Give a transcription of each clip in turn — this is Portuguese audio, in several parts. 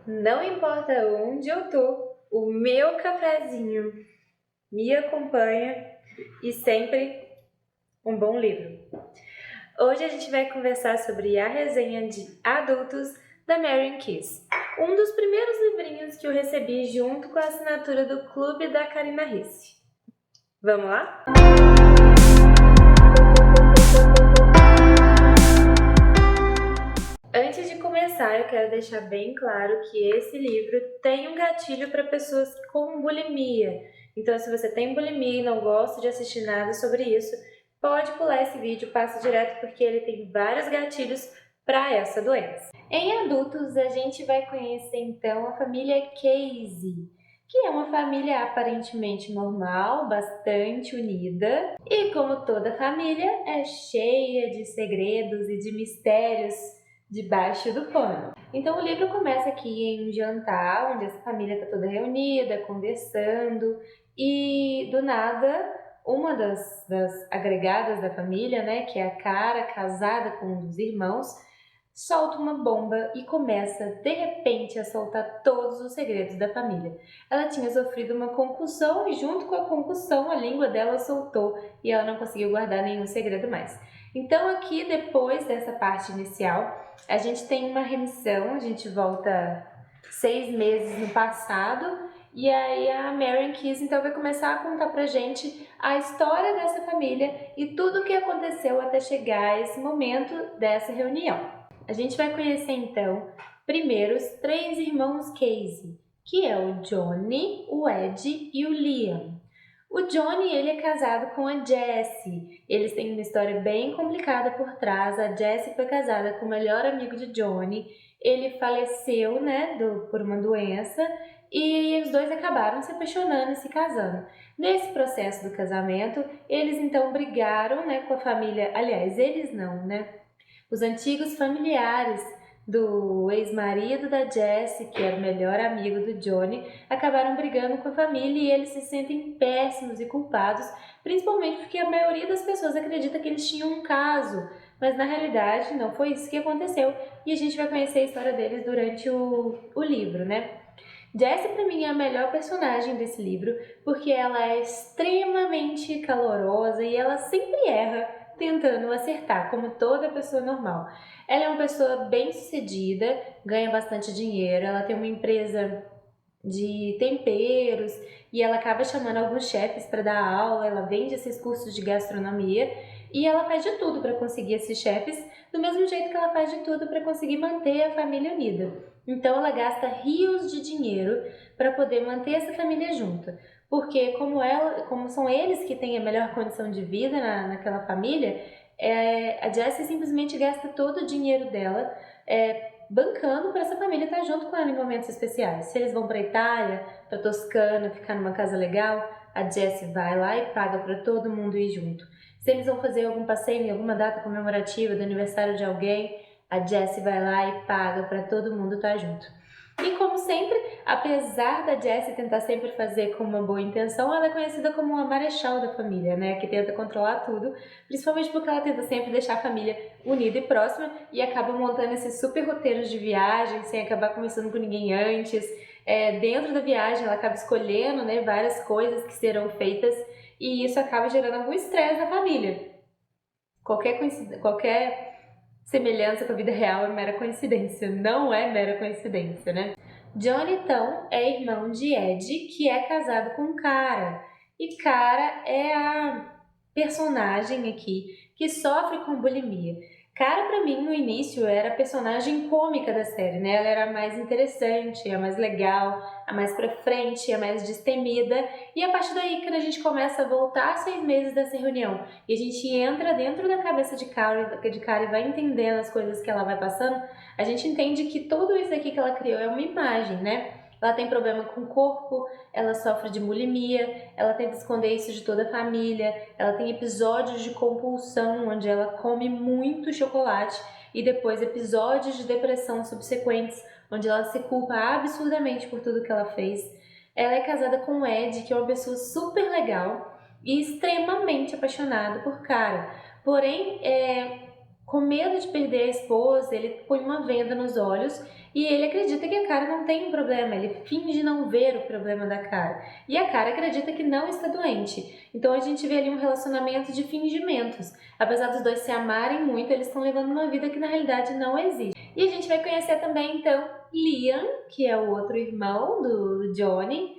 Não importa onde eu tô, o meu cafezinho me acompanha e sempre um bom livro. Hoje a gente vai conversar sobre a resenha de adultos da Marian Keyes, um dos primeiros livrinhos que eu recebi junto com a assinatura do Clube da Karina Risse. Vamos lá? Antes de começar, eu quero deixar bem claro que esse livro tem um gatilho para pessoas com bulimia. Então, se você tem bulimia e não gosta de assistir nada sobre isso, pode pular esse vídeo, passa direto porque ele tem vários gatilhos para essa doença. Em adultos, a gente vai conhecer então a família Casey, que é uma família aparentemente normal, bastante unida, e como toda família, é cheia de segredos e de mistérios debaixo do pano. Então o livro começa aqui em um jantar, onde essa família está toda reunida, conversando, e do nada uma das agregadas da família, né, que é a Cara, casada com um dos irmãos, solta uma bomba e começa, de repente, a soltar todos os segredos da família. Ela tinha sofrido uma concussão e junto com a concussão a língua dela soltou e ela não conseguiu guardar nenhum segredo mais. Então aqui, depois dessa parte inicial, a gente tem uma remissão, a gente volta 6 meses no passado e aí a Marian Keyes então vai começar a contar pra gente a história dessa família e tudo o que aconteceu até chegar a esse momento dessa reunião. A gente vai conhecer então primeiro os 3 irmãos Casey, que é o Johnny, o Ed e o Liam. O Johnny, ele é casado com a Jessie. Eles têm uma história bem complicada por trás. A Jessie foi casada com o melhor amigo de Johnny. Ele faleceu, né, por uma doença. E os dois acabaram se apaixonando e se casando. Nesse processo do casamento, eles então brigaram, né, com a família. Aliás, eles não, né? Os antigos familiares do ex-marido da Jessie, que era o melhor amigo do Johnny, acabaram brigando com a família e eles se sentem péssimos e culpados, principalmente porque a maioria das pessoas acredita que eles tinham um caso, mas na realidade não foi isso que aconteceu e a gente vai conhecer a história deles durante o livro, né? Jessie para mim é a melhor personagem desse livro porque ela é extremamente calorosa e ela sempre erra tentando acertar, como toda pessoa normal. Ela é uma pessoa bem-sucedida, ganha bastante dinheiro, ela tem uma empresa de temperos e ela acaba chamando alguns chefes para dar aula, ela vende esses cursos de gastronomia e ela faz de tudo para conseguir esses chefes, do mesmo jeito que ela faz de tudo para conseguir manter a família unida. Então ela gasta rios de dinheiro para poder manter essa família junta, porque como são eles que têm a melhor condição de vida naquela família, a Jessie simplesmente gasta todo o dinheiro dela bancando para essa família estar junto com ela em momentos especiais. Se eles vão para Itália, para Toscana, ficar numa casa legal, a Jessie vai lá e paga para todo mundo ir junto. Se eles vão fazer algum passeio em alguma data comemorativa do aniversário de alguém, a Jessie vai lá e paga para todo mundo estar junto. E como sempre, apesar da Jessie tentar sempre fazer com uma boa intenção, ela é conhecida como a marechal da família, né? Que tenta controlar tudo, principalmente porque ela tenta sempre deixar a família unida e próxima e acaba montando esses super roteiros de viagem sem acabar conversando com ninguém antes. Dentro da viagem, ela acaba escolhendo, né, várias coisas que serão feitas e isso acaba gerando algum estresse na família. Qualquer semelhança com a vida real é mera coincidência, não é mera coincidência, né? Johnny, então, é irmão de Ed, que é casado com Cara. E Cara é a personagem aqui que sofre com bulimia. Cara, pra mim, no início, era a personagem cômica da série, né? Ela era a mais interessante, a mais legal, a mais pra frente, a mais destemida. E a partir daí, quando a gente começa a voltar 6 meses dessa reunião e a gente entra dentro da cabeça de Cara e vai entendendo as coisas que ela vai passando, a gente entende que tudo isso aqui que ela criou é uma imagem, né? Ela tem problema com o corpo, ela sofre de bulimia, ela tenta esconder isso de toda a família, ela tem episódios de compulsão, onde ela come muito chocolate, e depois episódios de depressão subsequentes, onde ela se culpa absurdamente por tudo que ela fez. Ela é casada com o Ed, que é uma pessoa super legal e extremamente apaixonado por Cara. Porém, com medo de perder a esposa, ele põe uma venda nos olhos e ele acredita que a Kara não tem um problema, ele finge não ver o problema da Kara. E a Kara acredita que não está doente. Então a gente vê ali um relacionamento de fingimentos. Apesar dos dois se amarem muito, eles estão levando uma vida que na realidade não existe. E a gente vai conhecer também então Liam, que é o outro irmão do Johnny,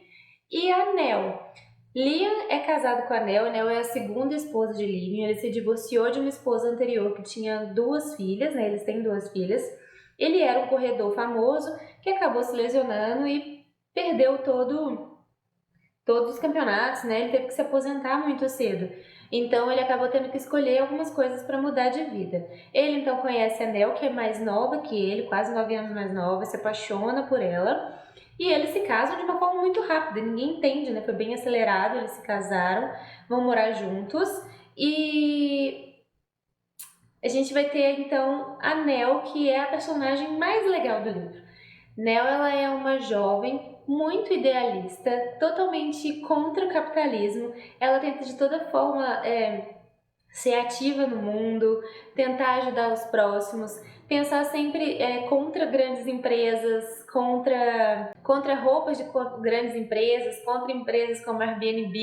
e a Nell. Liam é casado com a Nell é a segunda esposa de Liam. Ele se divorciou de uma esposa anterior que tinha 2 filhas, né? Eles têm 2 filhas. Ele era um corredor famoso que acabou se lesionando e perdeu todos os campeonatos, né? Ele teve que se aposentar muito cedo. Então ele acabou tendo que escolher algumas coisas para mudar de vida. Ele então conhece a Nell, que é mais nova que ele, quase 9 anos mais nova, se apaixona por ela. E eles se casam de uma forma muito rápida, ninguém entende, né? Foi bem acelerado, eles se casaram, vão morar juntos. E a gente vai ter então a Nell, que é a personagem mais legal do livro. Nell, ela é uma jovem muito idealista, totalmente contra o capitalismo. Ela tenta de toda forma ser ativa no mundo, tentar ajudar os próximos, pensar sempre contra grandes empresas, contra roupas de grandes empresas, contra empresas como a Airbnb,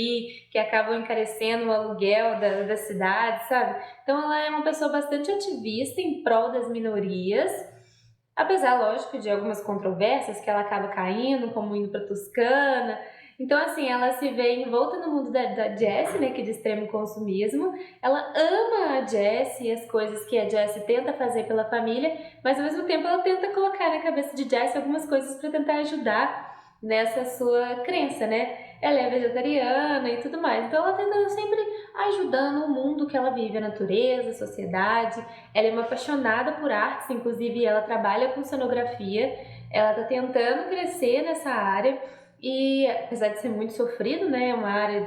que acabam encarecendo o aluguel da cidade, sabe? Então ela é uma pessoa bastante ativista em prol das minorias, apesar, lógico, de algumas controvérsias que ela acaba caindo, como indo para Toscana. Então, assim, ela se vê envolta no mundo da Jessie, né, que é de extremo consumismo. Ela ama a Jessie e as coisas que a Jessie tenta fazer pela família, mas ao mesmo tempo ela tenta colocar na cabeça de Jessie algumas coisas para tentar ajudar nessa sua crença, né? Ela é vegetariana e tudo mais. Então ela tenta sempre ajudando o mundo que ela vive, a natureza, a sociedade. Ela é uma apaixonada por artes, inclusive ela trabalha com cenografia. Ela está tentando crescer nessa área. E apesar de ser muito sofrido, né,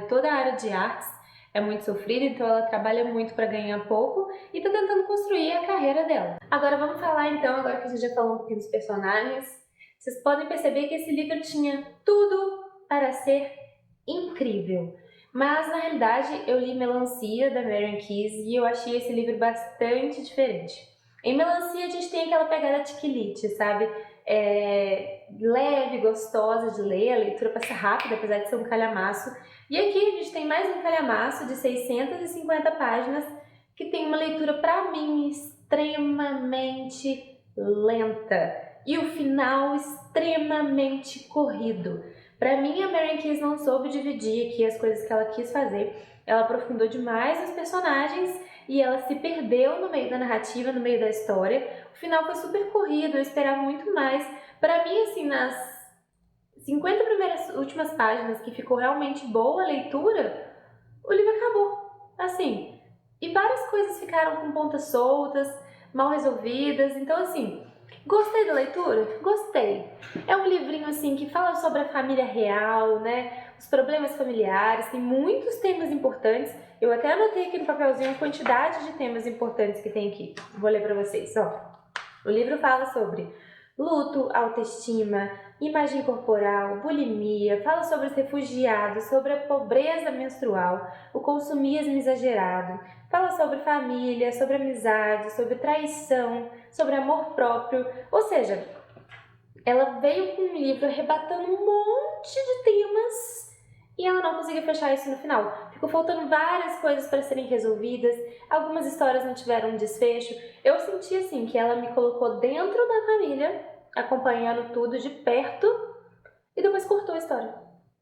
toda a área de artes é muito sofrida, então ela trabalha muito para ganhar pouco e tá tentando construir a carreira dela. Agora vamos falar então, agora que a gente já falou um pouquinho dos personagens, vocês podem perceber que esse livro tinha tudo para ser incrível. Mas na realidade eu li Melancia da Marian Keyes e eu achei esse livro bastante diferente. Em Melancia a gente tem aquela pegada tiquilite, sabe? Leve, gostosa de ler, a leitura passa rápida, apesar de ser um calhamaço. E aqui a gente tem mais um calhamaço de 650 páginas que tem uma leitura, para mim, extremamente lenta e o final extremamente corrido. Para mim, a Marian Keyes não soube dividir aqui as coisas que ela quis fazer. Ela aprofundou demais os personagens e ela se perdeu no meio da narrativa, no meio da história. O final foi super corrido, eu esperava muito mais. Para mim, assim, nas 50 primeiras últimas páginas, que ficou realmente boa a leitura, o livro acabou. Assim, e várias coisas ficaram com pontas soltas, mal resolvidas. Então, assim, gostei da leitura? Gostei. É um livrinho, assim, que fala sobre a família real, né? Os problemas familiares, tem muitos temas importantes. Eu até anotei aqui no papelzinho a quantidade de temas importantes que tem aqui. Vou ler para vocês, ó. O livro fala sobre luto, autoestima, imagem corporal, bulimia, fala sobre os refugiados, sobre a pobreza menstrual, o consumismo exagerado, fala sobre família, sobre amizade, sobre traição, sobre amor próprio, ou seja, ela veio com um livro arrebatando um monte de temas e ela não conseguiu fechar isso no final. Ficou faltando várias coisas para serem resolvidas, algumas histórias não tiveram um desfecho. Eu senti assim que ela me colocou dentro da família, acompanhando tudo de perto, e depois cortou a história.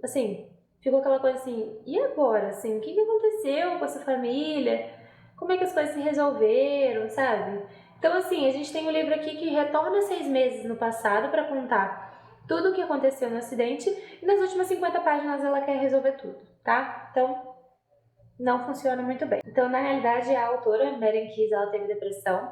Assim, ficou aquela coisa assim, e agora? Assim, o que aconteceu com essa família? Como é que as coisas se resolveram, sabe? Então, assim, a gente tem um livro aqui que retorna 6 meses no passado para contar tudo o que aconteceu no acidente e nas últimas 50 páginas ela quer resolver tudo, tá? Então, não funciona muito bem. Então, na realidade, a autora, Marian Keyes, ela teve depressão.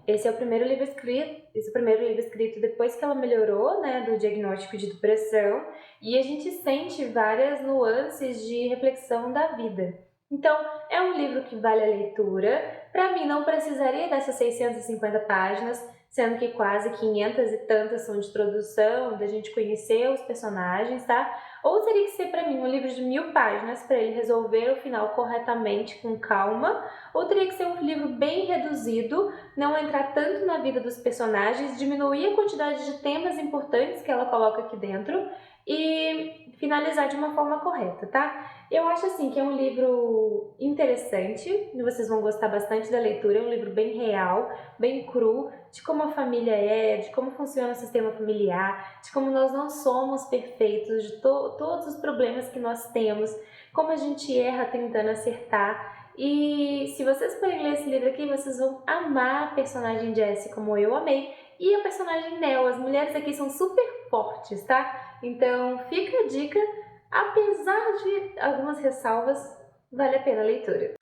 Esse é o primeiro livro escrito depois que ela melhorou, né, do diagnóstico de depressão, e a gente sente várias nuances de reflexão da vida. Então, é um livro que vale a leitura. Para mim, não precisaria dessas 650 páginas, sendo que quase 500 e tantas são de introdução, da gente conhecer os personagens, tá? Ou teria que ser para mim um livro de 1000 páginas para ele resolver o final corretamente, com calma, ou teria que ser um livro bem reduzido, não entrar tanto na vida dos personagens, diminuir a quantidade de temas importantes que ela coloca aqui dentro e finalizar de uma forma correta, tá? Eu acho assim que é um livro interessante, vocês vão gostar bastante da leitura, é um livro bem real, bem cru, de como a família é, de como funciona o sistema familiar, de como nós não somos perfeitos, de todos os problemas que nós temos, como a gente erra tentando acertar. E se vocês forem ler esse livro aqui, vocês vão amar a personagem Jessie como eu amei, e a personagem Nell. As mulheres aqui são super fortes, tá? Então fica a dica, apesar de algumas ressalvas, vale a pena a leitura.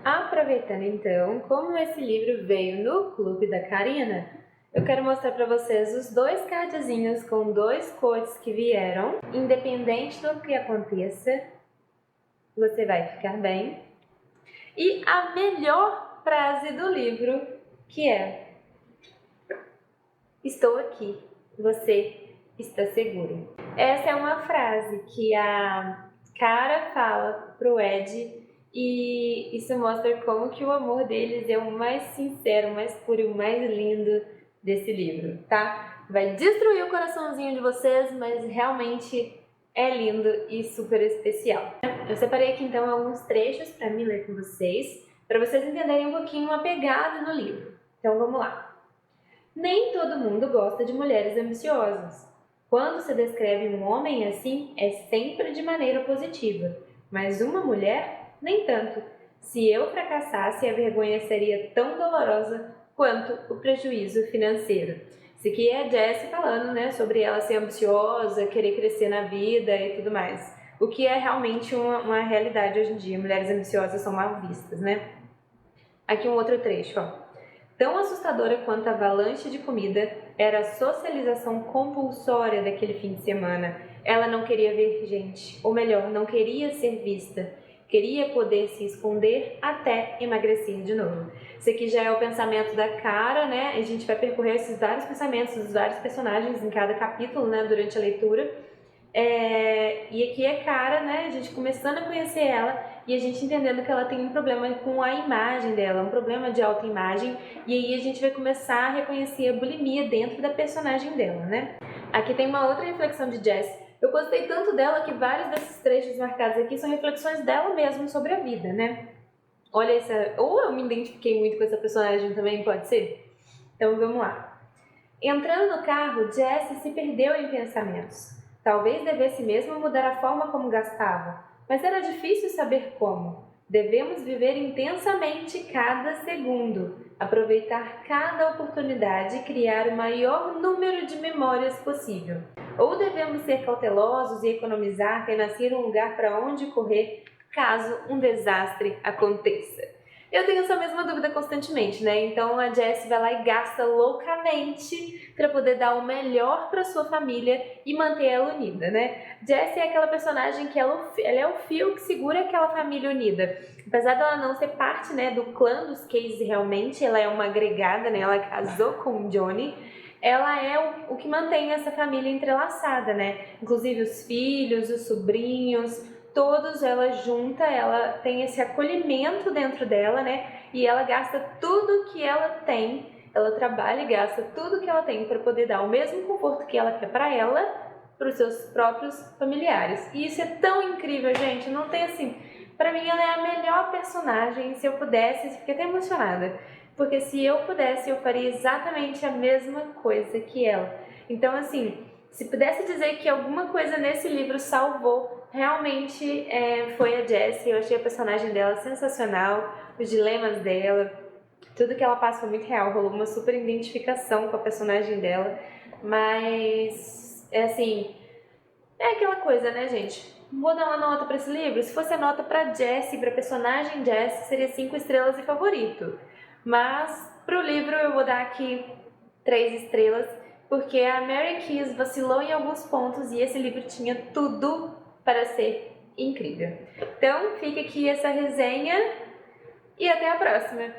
Aproveitando então, como esse livro veio no Clube da Karina, eu quero mostrar para vocês os 2 cardzinhos com 2 quotes que vieram. Independente do que aconteça, você vai ficar bem. E a melhor frase do livro, que é: estou aqui, você está seguro. Essa é uma frase que a Cara fala pro Ed, e isso mostra como que o amor deles é o mais sincero, o mais puro e o mais lindo desse livro, tá? Vai destruir o coraçãozinho de vocês, mas realmente é lindo e super especial. Eu separei aqui então alguns trechos para mim ler com vocês, para vocês entenderem um pouquinho a pegada no livro. Então vamos lá. Nem todo mundo gosta de mulheres ambiciosas. Quando se descreve um homem assim, é sempre de maneira positiva, mas uma mulher, nem tanto. Se eu fracassasse, a vergonha seria tão dolorosa quanto o prejuízo financeiro. Isso aqui é a Jessie falando, né, sobre ela ser ambiciosa, querer crescer na vida e tudo mais. O que é realmente uma realidade hoje em dia. Mulheres ambiciosas são mal vistas, né? Aqui um outro trecho, ó. Tão assustadora quanto a avalanche de comida era a socialização compulsória daquele fim de semana. Ela não queria ver gente, ou melhor, não queria ser vista. Queria poder se esconder até emagrecer de novo. Isso aqui já é o pensamento da Cara, né? A gente vai percorrer esses vários pensamentos dos vários personagens em cada capítulo, né, durante a leitura. E aqui é Cara, né? A gente começando a conhecer ela e a gente entendendo que ela tem um problema com a imagem dela, um problema de autoimagem, e aí a gente vai começar a reconhecer a bulimia dentro da personagem dela, né? Aqui tem uma outra reflexão de Jessie. Eu gostei tanto dela que vários desses trechos marcados aqui são reflexões dela mesma sobre a vida, né? Olha essa... Ou eu me identifiquei muito com essa personagem também, pode ser? Então vamos lá. Entrando no carro, Jessie se perdeu em pensamentos. Talvez devesse mesmo mudar a forma como gastava, mas era difícil saber como. Devemos viver intensamente cada segundo, aproveitar cada oportunidade e criar o maior número de memórias possível. Ou devemos ser cautelosos e economizar, ter nascido um lugar para onde correr caso um desastre aconteça. Eu tenho essa mesma dúvida constantemente, né? Então a Jessie vai lá e gasta loucamente para poder dar o melhor para sua família e manter ela unida, né? Jessie é aquela personagem que ela é o fio que segura aquela família unida. Apesar dela não ser parte, né, do clã dos Casey realmente, ela é uma agregada, né? Ela casou com o Johnny. Ela é o que mantém essa família entrelaçada, né? Inclusive os filhos, os sobrinhos, todos ela junta, ela tem esse acolhimento dentro dela, né? E ela gasta tudo que ela tem, ela trabalha e gasta tudo que ela tem para poder dar o mesmo conforto que ela quer para ela, para os seus próprios familiares. E isso é tão incrível, gente, não tem assim... Para mim ela é a melhor personagem, se eu pudesse, eu fiquei até emocionada. Porque se eu pudesse, eu faria exatamente a mesma coisa que ela. Então, assim, se pudesse dizer que alguma coisa nesse livro salvou, realmente foi a Jessie. Eu achei a personagem dela sensacional, os dilemas dela, tudo que ela passa foi muito real, rolou uma super identificação com a personagem dela. Mas, assim, é aquela coisa, né, gente? Vou dar uma nota para esse livro. Se fosse a nota para Jessie, para a personagem Jessie, seria 5 estrelas e favorito. Mas pro livro eu vou dar aqui 3 estrelas, porque a Mary Keyes vacilou em alguns pontos e esse livro tinha tudo para ser incrível. Então fica aqui essa resenha e até a próxima!